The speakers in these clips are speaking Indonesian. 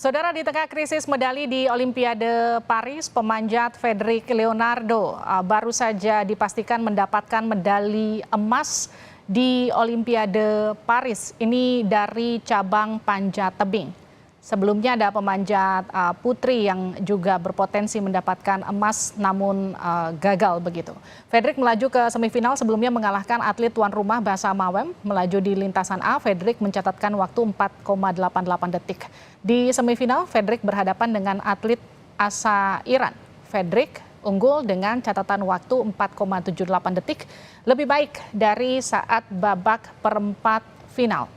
Saudara, di tengah krisis medali di Olimpiade Paris, pemanjat Fedrik Leonardo baru saja dipastikan mendapatkan medali emas di Olimpiade Paris. Ini dari cabang panjat tebing. Sebelumnya ada pemanjat putri yang juga berpotensi mendapatkan emas namun gagal begitu. Fedrik melaju ke semifinal sebelumnya mengalahkan atlet tuan rumah Basa Mawem. Melaju di lintasan A, Fedrik mencatatkan waktu 4,88 detik. Di semifinal, Fedrik berhadapan dengan atlet Asa Iran. Fedrik unggul dengan catatan waktu 4,78 detik, lebih baik dari saat babak perempat final.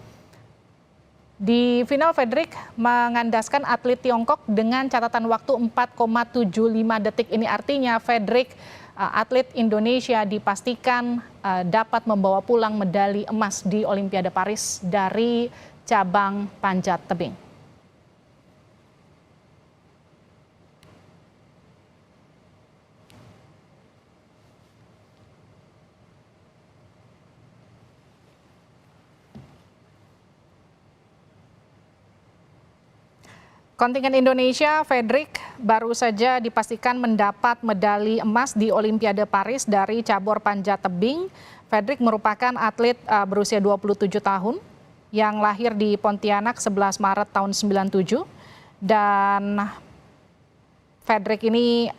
Di final, Fedrik mengandaskan atlet Tiongkok dengan catatan waktu 4,75 detik. Ini artinya Fedrik, atlet Indonesia, dipastikan dapat membawa pulang medali emas di Olimpiade Paris dari cabang panjat tebing. Kontingen Indonesia, Fedrik, baru saja dipastikan mendapat medali emas di Olimpiade Paris dari cabur panjat tebing. Fedrik merupakan atlet berusia 27 tahun yang lahir di Pontianak 11 Maret tahun 97. Dan Fedrik ini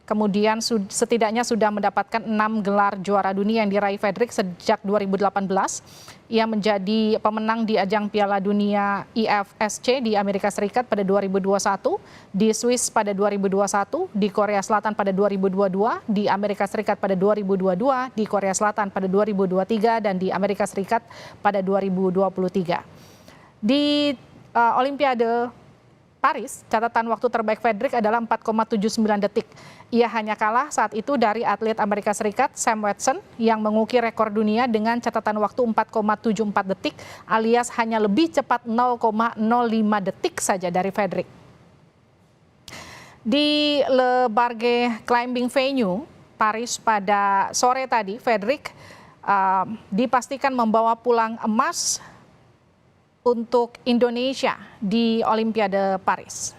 kemudian setidaknya sudah mendapatkan 6 gelar juara dunia yang diraih Fedrik sejak 2018. Ia menjadi pemenang di ajang Piala Dunia IFSC di Amerika Serikat pada 2021, di Swiss pada 2021, di Korea Selatan pada 2022, di Amerika Serikat pada 2022, di Korea Selatan pada 2023, dan di Amerika Serikat pada 2023. Di Olimpiade Paris, catatan waktu terbaik Fedrik adalah 4,79 detik. Ia hanya kalah saat itu dari atlet Amerika Serikat Sam Watson yang mengukir rekor dunia dengan catatan waktu 4,74 detik, alias hanya lebih cepat 0,05 detik saja dari Fedrik. Di Le Barge Climbing Venue, Paris pada sore tadi, Fedrik dipastikan membawa pulang emas untuk Indonesia di Olimpiade Paris.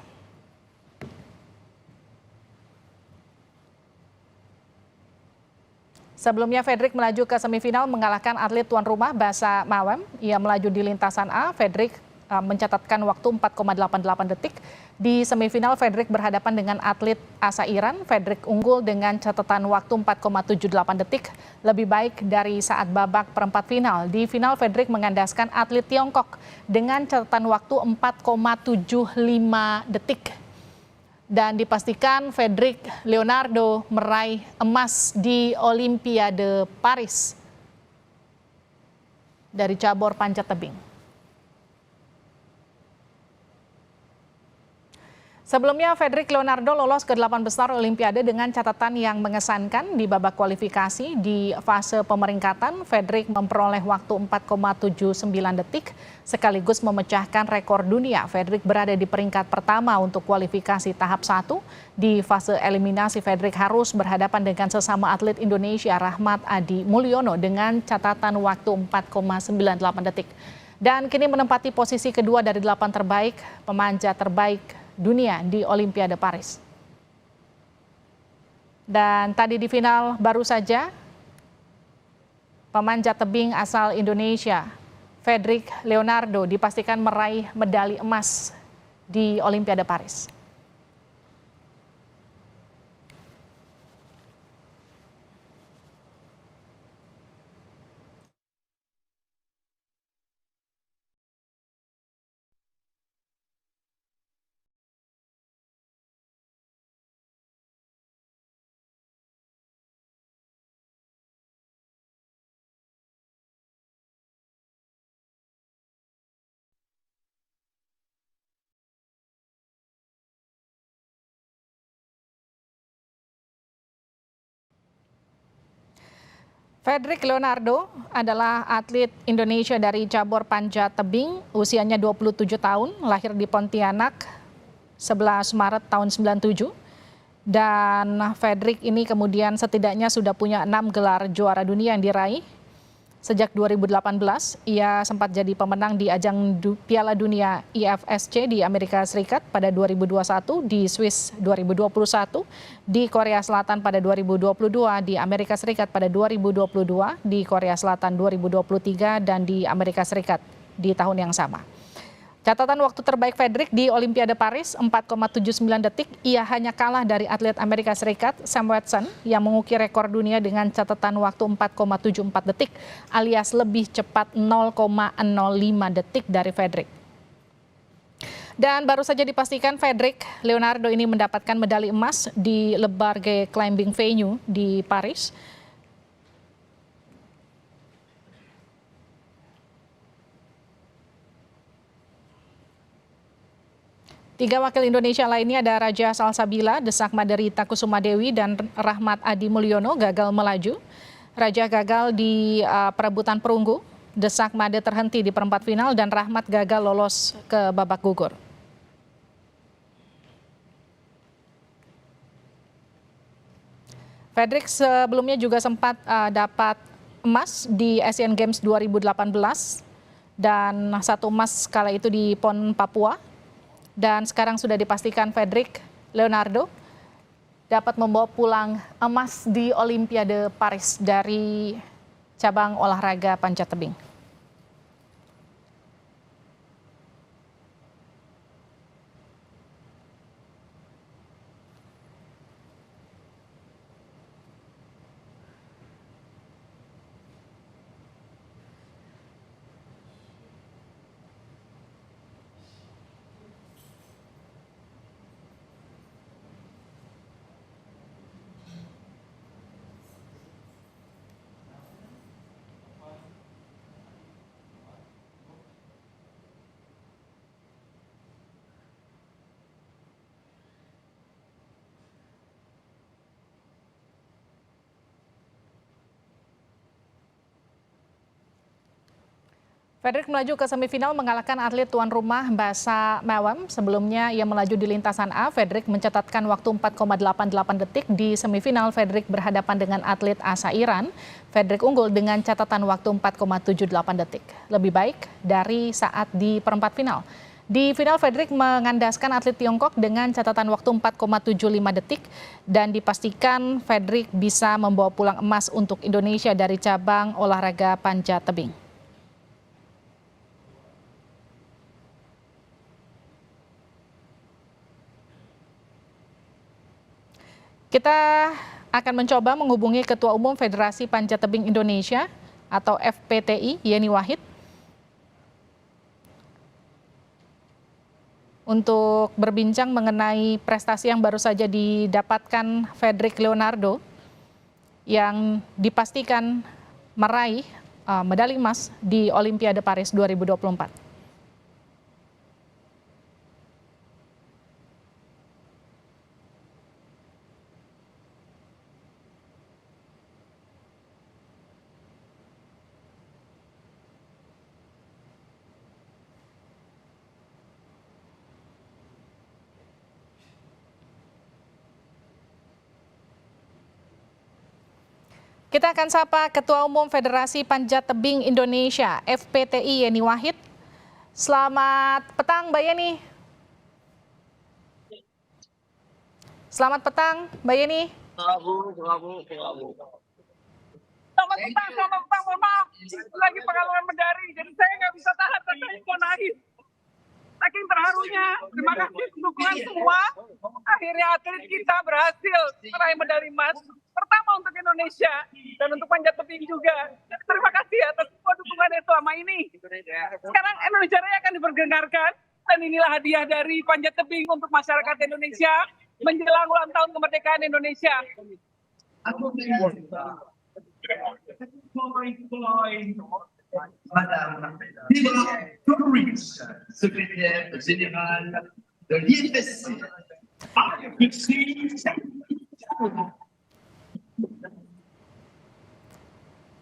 Sebelumnya Fedrik melaju ke semifinal mengalahkan atlet tuan rumah Basa Mawem. Ia melaju di lintasan A, Fedrik mencatatkan waktu 4,88 detik. Di semifinal, Fedrik berhadapan dengan atlet Asa Iran. Fedrik unggul dengan catatan waktu 4,78 detik, lebih baik dari saat babak perempat final. Di final, Fedrik mengandaskan atlet Tiongkok dengan catatan waktu 4,75 detik. Dan dipastikan Fedrik Leonardo meraih emas di Olimpiade Paris dari cabur panjat tebing. Sebelumnya, Fedrik Leonardo lolos ke 8 besar Olimpiade dengan catatan yang mengesankan di babak kualifikasi. Di fase pemeringkatan, Fedrik memperoleh waktu 4,79 detik, sekaligus memecahkan rekor dunia. Fedrik berada di peringkat pertama untuk kualifikasi tahap 1. Di fase eliminasi, Fedrik harus berhadapan dengan sesama atlet Indonesia, Rahmat Adi Mulyono, dengan catatan waktu 4,98 detik. Dan kini menempati posisi kedua dari 8 terbaik pemanjat terbaik dunia di Olimpiade Paris. Dan tadi di final baru saja pemanjat tebing asal Indonesia, Fedrik Leonardo, dipastikan meraih medali emas di Olimpiade Paris. Fedrik Leonardo adalah atlet Indonesia dari cabur panjat tebing, usianya 27 tahun, lahir di Pontianak 11 Maret tahun 97. Dan Fedrik ini kemudian setidaknya sudah punya 6 gelar juara dunia yang diraih. Sejak 2018, ia sempat jadi pemenang di ajang Piala Dunia IFSC di Amerika Serikat pada 2021, di Swiss 2021, di Korea Selatan pada 2022, di Amerika Serikat pada 2022, di Korea Selatan 2023, dan di Amerika Serikat di tahun yang sama. Catatan waktu terbaik Fedrik di Olimpiade Paris 4,79 detik, ia hanya kalah dari atlet Amerika Serikat Sam Watson yang mengukir rekor dunia dengan catatan waktu 4,74 detik alias lebih cepat 0,05 detik dari Fedrik. Dan baru saja dipastikan Fedrik Leonardo ini mendapatkan medali emas di Le Barge Climbing Venue di Paris. Tiga wakil Indonesia lainnya ada Raja Salsabila, Desak Maderita Kusumadewi, dan Rahmat Adi Mulyono gagal melaju. Raja gagal di perebutan perunggu, Desak Made terhenti di perempat final, dan Rahmat gagal lolos ke babak gugur. Fedrik sebelumnya juga sempat dapat emas di Asian Games 2018 dan satu emas kala itu di PON Papua. Dan sekarang sudah dipastikan Fedrik Leonardo dapat membawa pulang emas di Olimpiade Paris dari cabang olahraga panjat tebing. Fedrik melaju ke semifinal mengalahkan atlet tuan rumah Basa Mawam. Sebelumnya ia melaju di lintasan A. Fedrik mencatatkan waktu 4,88 detik. Di semifinal Fedrik berhadapan dengan atlet asal Iran. Fedrik unggul dengan catatan waktu 4,78 detik. Lebih baik dari saat di perempat final. Di final Fedrik mengandaskan atlet Tiongkok dengan catatan waktu 4,75 detik dan dipastikan Fedrik bisa membawa pulang emas untuk Indonesia dari cabang olahraga panjat tebing. Kita akan mencoba menghubungi Ketua Umum Federasi Panjat Tebing Indonesia atau FPTI, Yeni Wahid, untuk berbincang mengenai prestasi yang baru saja didapatkan Fedrik Leonardo yang dipastikan meraih medali emas di Olimpiade Paris 2024. Kita akan sapa Ketua Umum Federasi Panjat Tebing Indonesia, FPTI, Yeni Wahid. Selamat petang, Mbak Yeni. Selamat petang, Mbak Yeni. Selamat petang, mohon maaf. Lagi pengaluan medali, jadi saya nggak bisa tahan, saya mau nangis. Saking terharunya, terima kasih dukungan semua. Akhirnya atlet kita berhasil meraih medali emas pertama untuk Indonesia dan untuk panjat tebing juga. Terima kasih atas semua dukungannya selama ini. Sekarang Indonesia Raya akan diperdengarkan dan inilah hadiah dari panjat tebing untuk masyarakat Indonesia menjelang ulang tahun kemerdekaan Indonesia. Madame Doris, secrétaire générale de l'IFSC.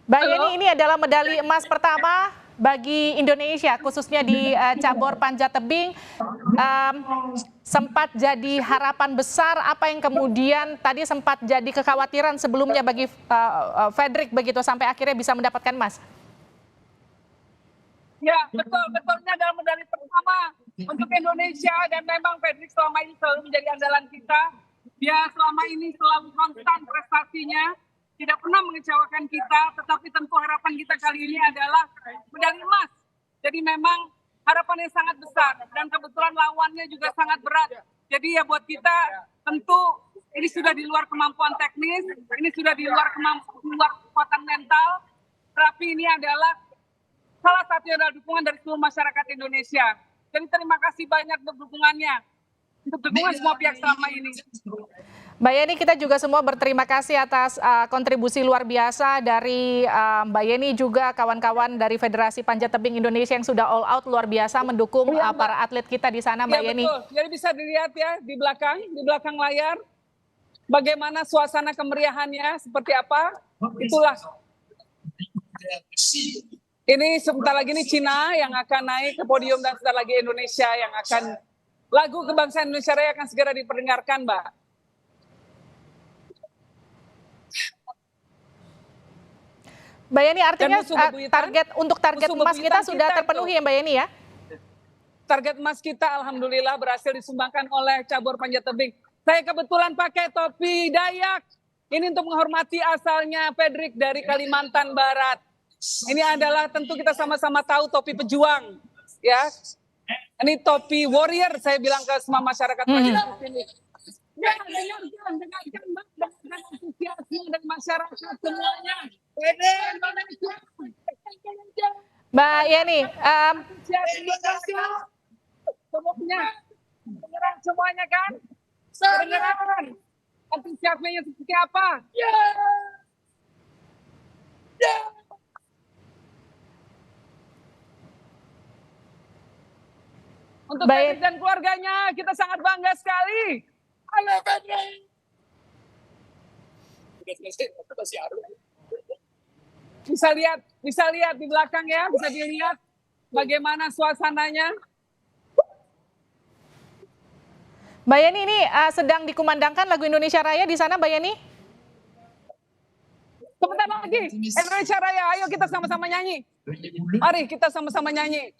Mbak Yeni, ini adalah medali emas pertama bagi Indonesia, khususnya di cabur panjat tebing. Sempat jadi harapan besar, apa yang kemudian tadi sempat jadi kekhawatiran sebelumnya bagi Fedrik begitu sampai akhirnya bisa mendapatkan emas? Ya, betul. Ini adalah medali pertama untuk Indonesia dan memang Fredrik selama ini selalu menjadi andalan kita. Dia selama ini selalu konstan prestasinya, tidak pernah mengecewakan kita, tetapi tentu harapan kita kali ini adalah medali emas. Jadi memang harapannya sangat besar dan kebetulan lawannya juga sangat berat. Jadi ya buat kita tentu ini sudah di luar kemampuan teknis, ini sudah di luar kekuatan mental, tapi ini adalah salah satu adalah dukungan dari seluruh masyarakat Indonesia. Jadi terima kasih banyak untuk dukungannya, untuk dukungan semua pihak selama ini. Mbak Yeni, kita juga semua berterima kasih atas kontribusi luar biasa dari Mbak Yeni, juga kawan-kawan dari Federasi Panjat Tebing Indonesia yang sudah all out luar biasa mendukung para atlet kita di sana, Mbak Yeni. Betul. Jadi bisa dilihat ya di belakang layar, bagaimana suasana kemeriahannya, seperti apa, itulah. Ini sebentar lagi nih Cina yang akan naik ke podium dan sebentar lagi Indonesia yang akan lagu kebangsaan Indonesia Raya akan segera diperdengarkan, Mbak. Mbak Yeni, artinya target emas kita sudah terpenuhi ya Mbak Yeni ya? Target emas kita alhamdulillah berhasil disumbangkan oleh cabur panjat tebing. Saya kebetulan pakai topi Dayak. Ini untuk menghormati asalnya Fredrik dari Kalimantan Barat. Ini adalah tentu kita sama-sama tahu topi pejuang, ya. Ini topi warrior, saya bilang ke semua masyarakat di sini. Ya, dengarkan dengan antusiasme dan masyarakat semuanya. Mbak Yeni, semuanya kan? Kedengaran. Antusiasmenya seperti apa? Untuk Fredrik dan keluarganya, kita sangat bangga sekali. Halo Fredrik. Bisa lihat di belakang ya, bisa dilihat bagaimana suasananya. Mbak Yeni, ini sedang dikumandangkan lagu Indonesia Raya di sana, Mbak Yeni? Sebentar lagi, Indonesia Raya, ayo kita sama-sama nyanyi. Mari kita sama-sama nyanyi.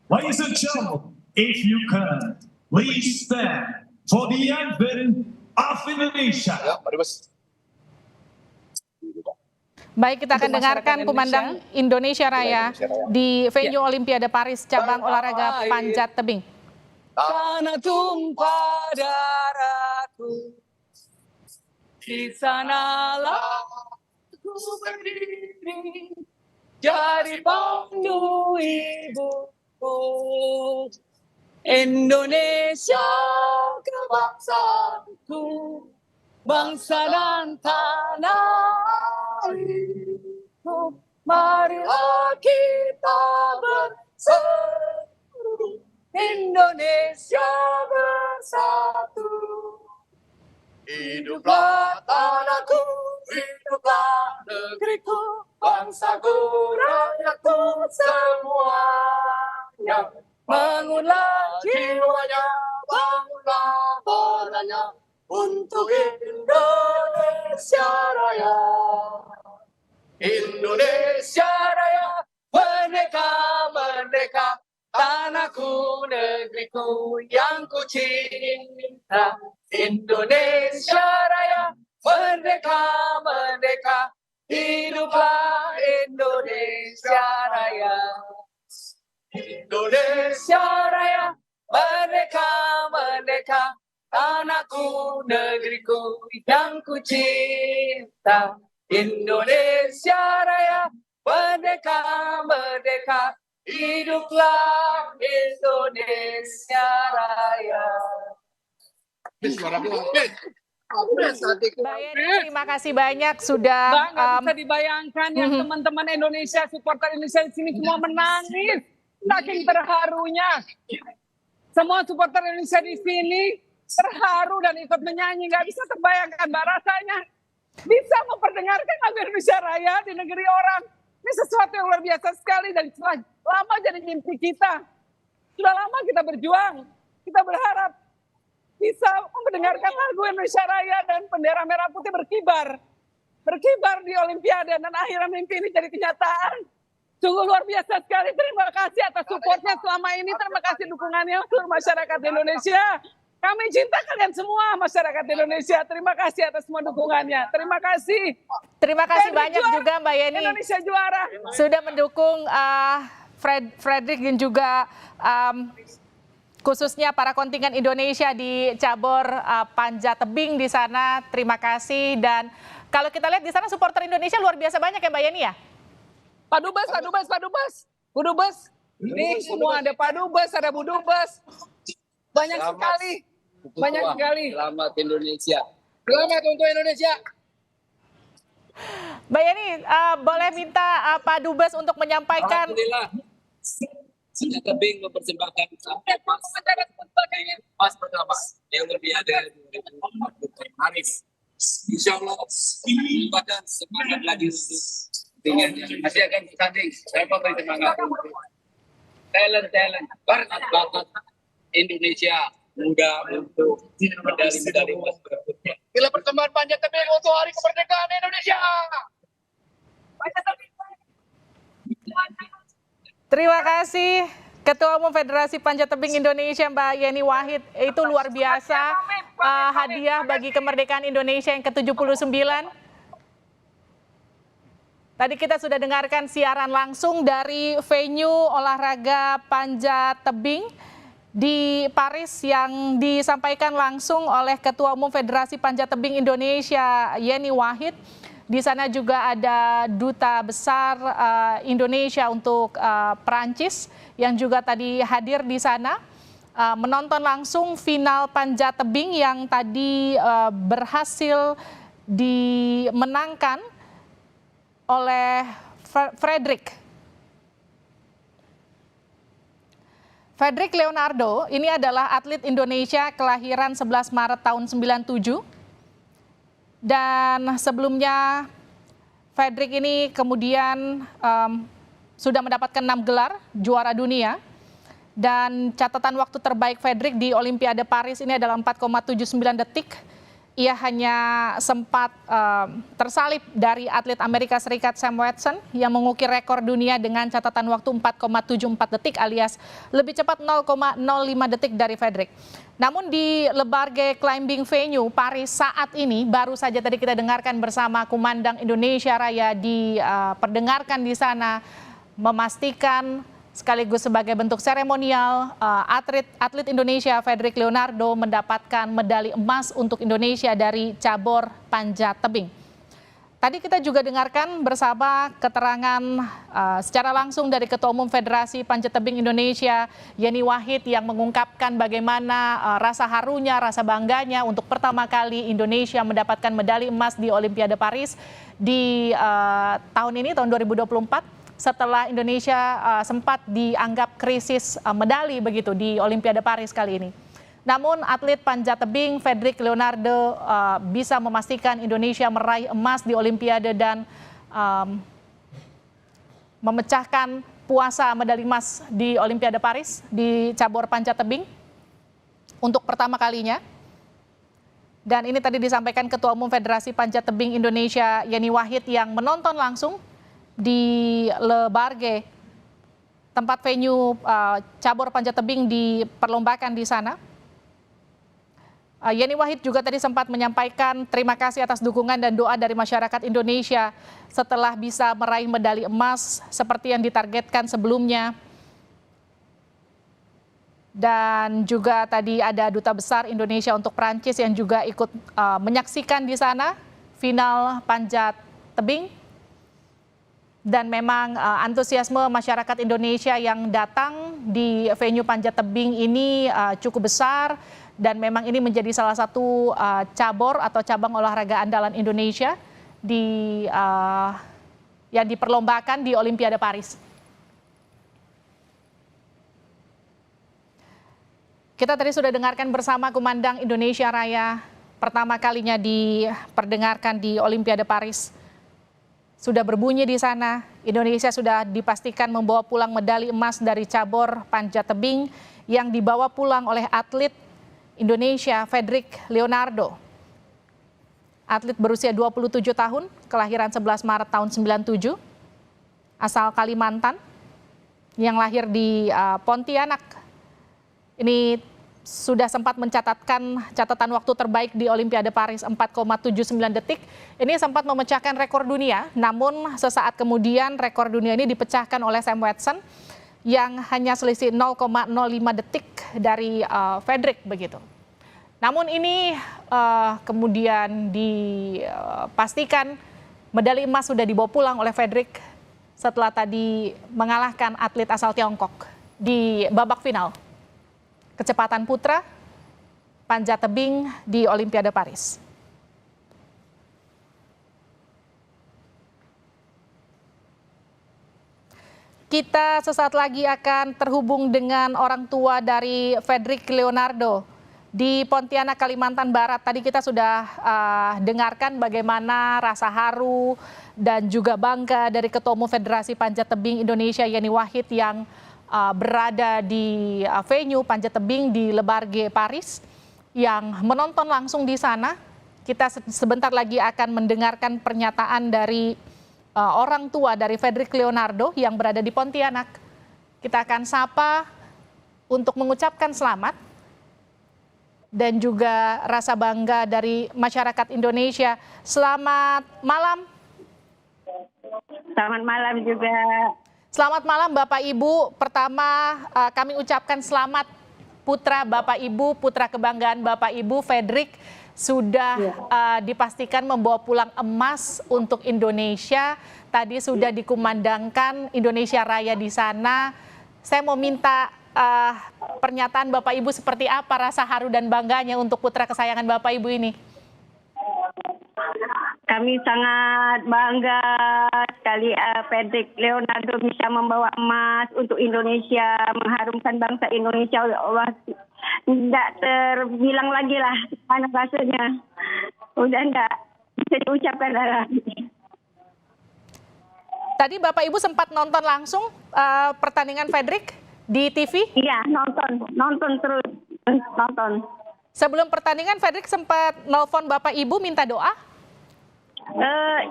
Ladies and gentlemen, if you can, please stand for the anthem of Indonesia. Baik, kita akan dengarkan kumandang Indonesia Raya di venue Olimpiade Paris cabang olahraga panjat tebing. Tanah tumpah darahku, di sanalah aku berdiri, jadi pandu ibuku. Indonesia kebangsaanku, bangsa dan tanah airku, marilah kita bersatu, Indonesia bersatu. Hiduplah tanahku, hiduplah negeriku, bangsaku, rakyatku semuanya. Bangunlah jiwanya, bangunlah bolanya, untuk Indonesia Raya. Indonesia Raya, merdeka, merdeka, tanahku, negeriku yang ku cinta. Indonesia Raya, merdeka, merdeka, hiduplah Indonesia Raya. Indonesia Raya, merdeka, merdeka, tanahku, negeriku yang ku cinta. Indonesia Raya, merdeka, merdeka, hiduplah Indonesia Raya. Mbak Yeni, terima kasih banyak sudah. Bisa dibayangkan yang teman-teman Indonesia, supporter Indonesia di sini semua menangis, saking terharunya. Semua supporter Indonesia di sini terharu dan ikut menyanyi, nggak bisa terbayangkan Mbak rasanya bisa memperdengarkan lagu Indonesia Raya di negeri orang. Ini sesuatu yang luar biasa sekali dan lama jadi mimpi kita. Sudah lama kita berjuang, kita berharap bisa mendengarkan lagu Indonesia Raya dan bendera merah putih berkibar di Olimpiade, dan akhirnya mimpi ini jadi kenyataan. Sungguh luar biasa sekali. Terima kasih atas supportnya selama ini. Terima kasih dukungannya untuk masyarakat Indonesia. Kami cinta kalian semua masyarakat Indonesia. Terima kasih atas semua dukungannya. Terima kasih. Terima kasih Fredrik banyak juara. juga Mbak Yeni Indonesia juara. sudah mendukung Fredrik dan juga khususnya para kontingen Indonesia di cabur panjat tebing di sana. Terima kasih. Dan kalau kita lihat di sana supporter Indonesia luar biasa banyak ya Mbak Yeni ya? Pak Dubes. Bu Dubes. Ini semua ada Pak Dubes, ada Bu Dubes. Banyak sekali. Banyak sekali. Selamat Indonesia. Selamat untuk Indonesia. Mbak Yeni, boleh minta Pak Dubes untuk menyampaikan. Alhamdulillah. Panjat tebing mempersembahkan emas pertama yang Olimpiade 2024 Paris. Insya Allah pada semangat lagi untuk masih akan bertanding. Saya beri semangat untuk talent bakat Indonesia muda untuk medali emas berikutnya. Bila pertemuan panjat tebing untuk Hari Kemerdekaan Indonesia. Terima kasih Ketua Umum Federasi Panjat Tebing Indonesia Mbak Yeni Wahid. Itu luar biasa hadiah bagi kemerdekaan Indonesia yang ke-79. Tadi kita sudah dengarkan siaran langsung dari venue olahraga panjat tebing di Paris yang disampaikan langsung oleh Ketua Umum Federasi Panjat Tebing Indonesia Yeni Wahid. Di sana juga ada Duta Besar Indonesia untuk Perancis yang juga tadi hadir di sana menonton langsung final panjat tebing yang tadi berhasil dimenangkan oleh Fredrik Leonardo. Ini adalah atlet Indonesia kelahiran 11 Maret tahun 97. Dan sebelumnya Fredrik ini kemudian sudah mendapatkan 6 gelar juara dunia. Dan catatan waktu terbaik Fredrik di Olimpiade Paris ini adalah 4,79 detik. Ia hanya sempat tersalip dari atlet Amerika Serikat Sam Watson yang mengukir rekor dunia dengan catatan waktu 4,74 detik alias lebih cepat 0,05 detik dari Fredrik. Namun di Le Barge Climbing Venue Paris saat ini baru saja tadi kita dengarkan bersama Kumandang Indonesia Raya diperdengarkan di sana memastikan sekaligus sebagai bentuk seremonial atlet Indonesia Fredrik Leonardo mendapatkan medali emas untuk Indonesia dari cabur panjat tebing. Tadi kita juga dengarkan bersama keterangan secara langsung dari Ketua Umum Federasi Panjat Tebing Indonesia Yeni Wahid yang mengungkapkan bagaimana rasa harunya, rasa bangganya untuk pertama kali Indonesia mendapatkan medali emas di Olimpiade Paris di tahun ini, tahun 2024. Setelah Indonesia sempat dianggap krisis medali begitu di Olimpiade Paris kali ini. Namun atlet panjat tebing Fredrik Leonardo bisa memastikan Indonesia meraih emas di Olimpiade dan memecahkan puasa medali emas di Olimpiade Paris di cabur panjat tebing untuk pertama kalinya. Dan ini tadi disampaikan Ketua Umum Federasi Panjat Tebing Indonesia Yeni Wahid yang menonton langsung di Le Barge, tempat venue cabur panjat tebing diperlombakan di sana. Yeni Wahid juga tadi sempat menyampaikan terima kasih atas dukungan dan doa dari masyarakat Indonesia setelah bisa meraih medali emas seperti yang ditargetkan sebelumnya. Dan juga tadi ada Duta Besar Indonesia untuk Perancis yang juga ikut menyaksikan di sana final panjat tebing. Dan memang antusiasme masyarakat Indonesia yang datang di venue panjat tebing ini cukup besar dan memang ini menjadi salah satu cabur atau cabang olahraga andalan Indonesia yang diperlombakan di Olimpiade Paris. Kita tadi sudah dengarkan bersama Kumandang Indonesia Raya pertama kalinya diperdengarkan di Olimpiade Paris. Sudah berbunyi di sana, Indonesia sudah dipastikan membawa pulang medali emas dari cabur panjat tebing yang dibawa pulang oleh atlet Indonesia Fredrik Leonardo. Atlet berusia 27 tahun, kelahiran 11 Maret tahun 97. asal Kalimantan yang lahir di Pontianak. Ini sudah sempat mencatatkan catatan waktu terbaik di Olimpiade Paris 4,79 detik. Ini sempat memecahkan rekor dunia, namun sesaat kemudian rekor dunia ini dipecahkan oleh Sam Watson yang hanya selisih 0,05 detik dari Fedrik begitu. Namun ini kemudian dipastikan medali emas sudah dibawa pulang oleh Fedrik setelah tadi mengalahkan atlet asal Tiongkok di babak final kecepatan putra panjat tebing di Olimpiade Paris. Kita sesaat lagi akan terhubung dengan orang tua dari Fedrik Leonardo di Pontianak, Kalimantan Barat. Tadi kita sudah dengarkan bagaimana rasa haru dan juga bangga dari Ketua Umum Federasi Panjat Tebing Indonesia Yeni Wahid yang berada di venue panjat tebing di Le Barge, Paris, yang menonton langsung di sana. Kita sebentar lagi akan mendengarkan pernyataan dari orang tua dari Fedrik Leonardo yang berada di Pontianak. Kita akan sapa untuk mengucapkan selamat dan juga rasa bangga dari masyarakat Indonesia. Selamat malam. Selamat malam juga. Selamat malam Bapak Ibu. Pertama kami ucapkan selamat putra Bapak Ibu, putra kebanggaan Bapak Ibu Fedrik sudah dipastikan membawa pulang emas untuk Indonesia. Tadi sudah dikumandangkan Indonesia Raya di sana. Saya mau minta pernyataan Bapak Ibu seperti apa rasa haru dan bangganya untuk putra kesayangan Bapak Ibu ini. Kami sangat bangga sekali Fedrik Leonardo bisa membawa emas untuk Indonesia, mengharumkan bangsa Indonesia. Allah, tidak terbilang lagi lah mana rasanya. Udah enggak bisa diucapkan lagi. Tadi Bapak Ibu sempat nonton langsung pertandingan Fedrik di TV? Iya, nonton terus, nonton. Sebelum pertandingan Fedrik sempat nelpon Bapak Ibu minta doa?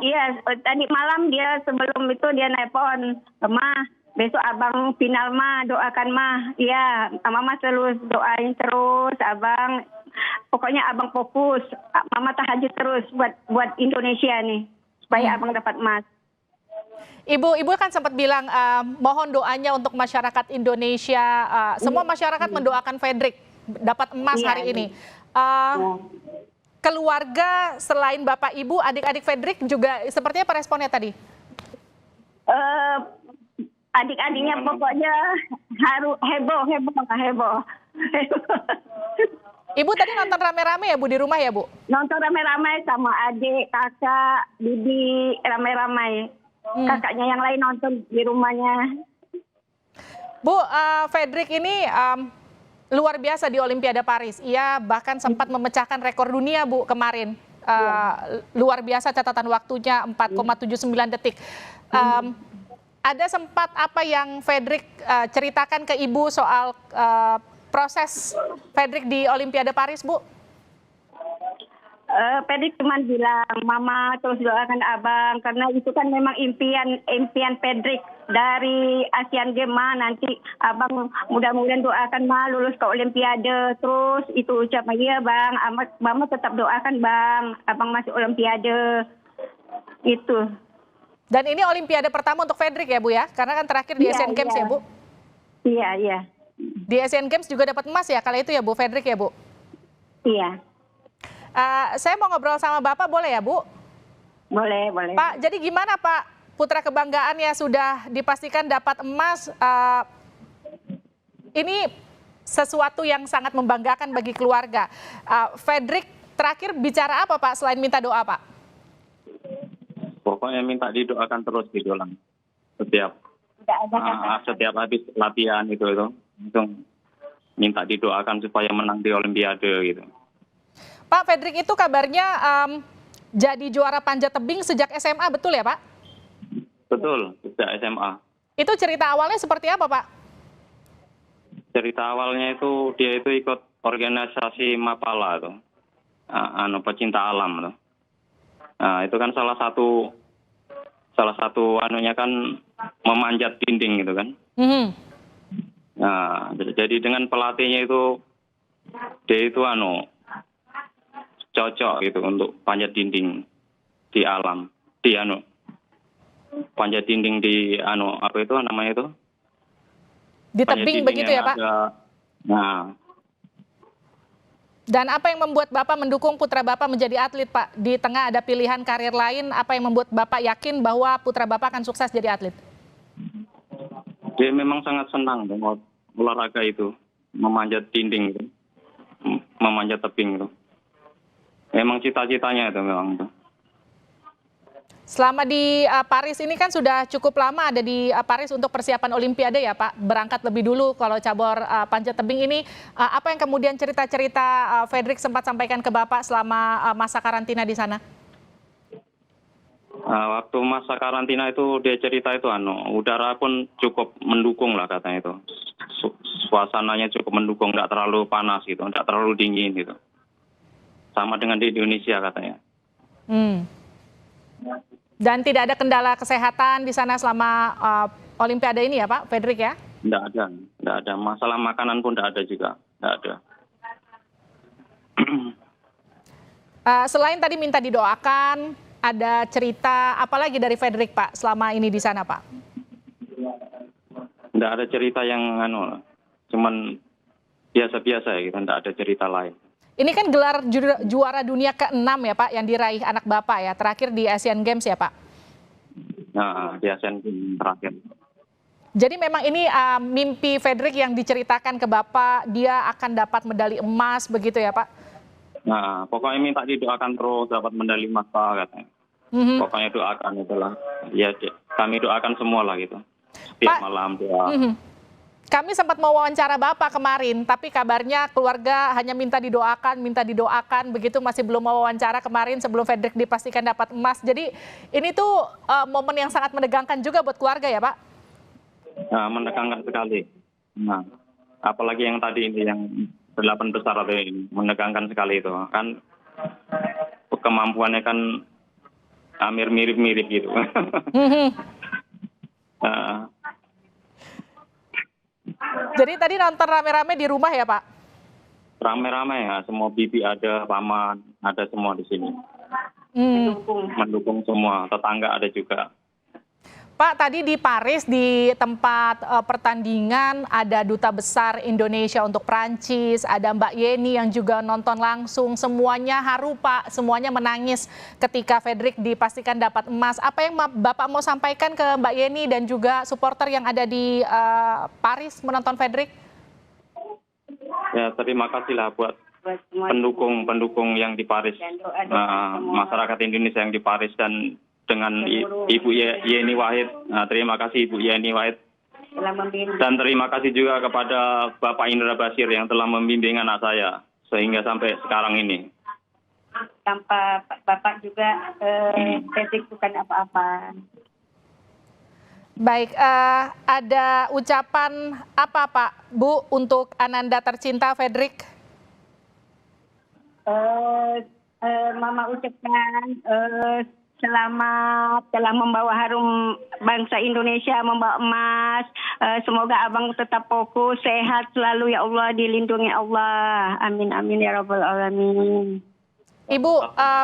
Iya, tadi malam dia sebelum itu dia nelpon, "Mah, besok abang final mah, doakan mah." Iya, mama terus doain terus, abang. Pokoknya abang fokus, mama tahajud terus buat Indonesia nih, supaya abang dapat emas. Ibu kan sempat bilang mohon doanya untuk masyarakat Indonesia. Semua masyarakat mendoakan Fedrik dapat emas hari ini. Keluarga selain Bapak Ibu, adik-adik Fedrik juga sepertinya apa responnya tadi? Adik-adiknya pokoknya heboh. Ibu tadi nonton rame-rame ya Bu di rumah ya Bu? Nonton rame-rame sama adik, kakak, bibi, rame-rame. Kakaknya yang lain nonton di rumahnya. Bu, Fedrik ini luar biasa di Olimpiade Paris. Ia bahkan sempat memecahkan rekor dunia Bu kemarin. Luar biasa catatan waktunya 4,79 detik. Ada sempat apa yang Fedrik ceritakan ke Ibu soal proses Fedrik di Olimpiade Paris Bu? Fedrik cuma bilang, "Mama terus doakan abang," karena itu kan memang impian Fedrik dari Asian Games nanti abang mudah-mudahan doakan lulus ke Olimpiade. Terus itu ucap, "Iya bang, mama tetap doakan bang, abang masuk Olimpiade." Itu. Dan ini Olimpiade pertama untuk Fedrik ya Bu ya? Karena kan terakhir di Asian Games ya Bu? Iya. Di Asian Games juga dapat emas ya kali itu ya Bu, Fedrik ya Bu? Iya. Saya mau ngobrol sama Bapak boleh ya Bu? Boleh. Pak, jadi gimana Pak? Putra kebanggaan ya sudah dipastikan dapat emas. Ini sesuatu yang sangat membanggakan bagi keluarga. Fedrik terakhir bicara apa Pak selain minta doa Pak? Pokoknya minta didoakan terus gitu lah. Setiap habis latihan itu minta didoakan supaya menang di Olimpiade gitu. Pak, Fedrik itu kabarnya jadi juara panjat tebing sejak SMA, betul ya Pak? Betul, sejak SMA. Itu cerita awalnya seperti apa Pak? Cerita awalnya itu dia itu ikut organisasi Mapala tuh, pecinta alam tuh. Nah itu kan salah salah satu anunya kan memanjat dinding gitu kan. Nah, jadi dengan pelatihnya itu dia itu cocok gitu untuk panjat dinding di alam, panjat dinding di apa itu namanya itu? Di tebing begitu ya, Pak? Nah. Dan apa yang membuat Bapak mendukung putra Bapak menjadi atlet, Pak? Di tengah ada pilihan karir lain, apa yang membuat Bapak yakin bahwa putra Bapak akan sukses jadi atlet? Dia memang sangat senang dengan olahraga itu, memanjat dinding itu, memanjat tebing itu. Memang cita-citanya itu memang itu. Selama di Paris ini kan sudah cukup lama ada di Paris untuk persiapan Olimpiade ya Pak, berangkat lebih dulu kalau cabur panjat tebing ini. Apa yang kemudian cerita-cerita Fredrik sempat sampaikan ke Bapak selama masa karantina di sana? Waktu masa karantina itu dia cerita itu udara pun cukup mendukung lah katanya itu. Suasananya cukup mendukung, nggak terlalu panas gitu, nggak terlalu dingin gitu. Sama dengan di Indonesia katanya. Dan tidak ada kendala kesehatan di sana selama Olimpiade ini ya Pak, Fredrik ya? Nggak ada. Masalah makanan pun nggak ada juga, nggak ada. Selain tadi minta didoakan, ada cerita apa lagi dari Fredrik Pak selama ini di sana Pak? Nggak ada cerita yang cuman biasa-biasa ya, nggak ada cerita lain. Ini kan gelar juara dunia ke-6 ya Pak yang diraih anak Bapak ya, terakhir di Asian Games ya Pak? Nah, di Asian Games terakhir. Jadi memang ini mimpi Fredrik yang diceritakan ke Bapak, dia akan dapat medali emas begitu ya Pak? Nah, pokoknya minta didoakan terus dapat medali emas Pak katanya. Pokoknya doakan itulah. Ya, kami doakan semua lah gitu. Tiap malam doa. Kami sempat mau wawancara Bapak kemarin, tapi kabarnya keluarga hanya minta didoakan, begitu masih belum mau wawancara kemarin sebelum Fredrik dipastikan dapat emas. Jadi ini tuh momen yang sangat menegangkan juga buat keluarga ya Pak? Nah, menegangkan sekali. Nah, apalagi yang tadi ini yang 8 besar ini, menegangkan sekali itu. Kan kemampuannya kan hampir mirip-mirip gitu. Jadi tadi nonton rame-rame di rumah ya Pak? Rame-rame ya, semua bibi ada, paman ada semua di sini. Mendukung semua, tetangga ada juga. Pak, tadi di Paris di tempat pertandingan ada duta besar Indonesia untuk Prancis, ada Mbak Yeni yang juga nonton langsung, semuanya haru Pak, semuanya menangis ketika Fredrik dipastikan dapat emas. Apa yang Bapak mau sampaikan ke Mbak Yeni dan juga supporter yang ada di Paris menonton Fredrik? Ya, terima kasih lah buat pendukung yang di Paris, masyarakat Indonesia yang di Paris dan dengan Ibu Yeni Wahid. Terima kasih Ibu Yeni Wahid. Dan terima kasih juga kepada Bapak Indra Basir yang telah membimbing anak saya sehingga sampai sekarang ini. Tanpa Bapak juga Fredrik bukan apa-apa. Baik, ada ucapan apa Pak, Bu, untuk Ananda tercinta Fredrik? Mama ucapkan selamat telah membawa harum bangsa Indonesia, membawa emas. Semoga abang tetap fokus, sehat selalu ya Allah, dilindungi Allah. Amin amin ya rabbal alamin. Ibu,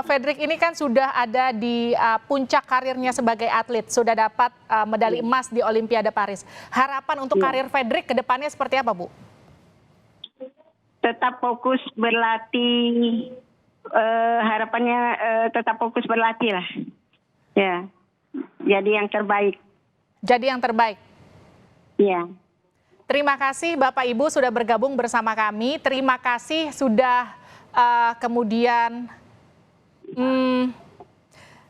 Fredrik ini kan sudah ada di puncak karirnya sebagai atlet, sudah dapat medali emas di Olimpiade Paris. Harapan untuk karir Fredrik ke depannya seperti apa, Bu? Tetap fokus berlatih. Harapannya tetap fokus berlatih lah. Ya, jadi yang terbaik. Jadi yang terbaik. Ya. Terima kasih Bapak Ibu sudah bergabung bersama kami. Terima kasih sudah kemudian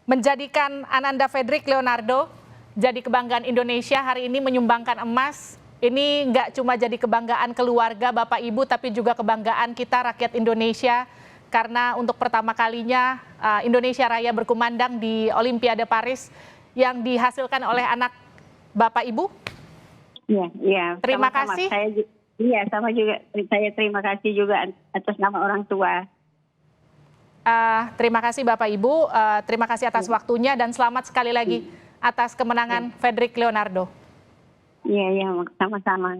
menjadikan Ananda Fredrik Leonardo jadi kebanggaan Indonesia hari ini, menyumbangkan emas. Ini nggak cuma jadi kebanggaan keluarga Bapak Ibu, tapi juga kebanggaan kita rakyat Indonesia. Karena untuk pertama kalinya Indonesia Raya berkumandang di Olimpiade Paris yang dihasilkan oleh anak Bapak Ibu. Iya. Terima sama-sama. kasih. Sama juga. Saya terima kasih juga atas nama orang tua. Terima kasih Bapak Ibu, terima kasih atas waktunya dan selamat sekali lagi atas kemenangan Fedrik Leonardo. Iya, sama-sama.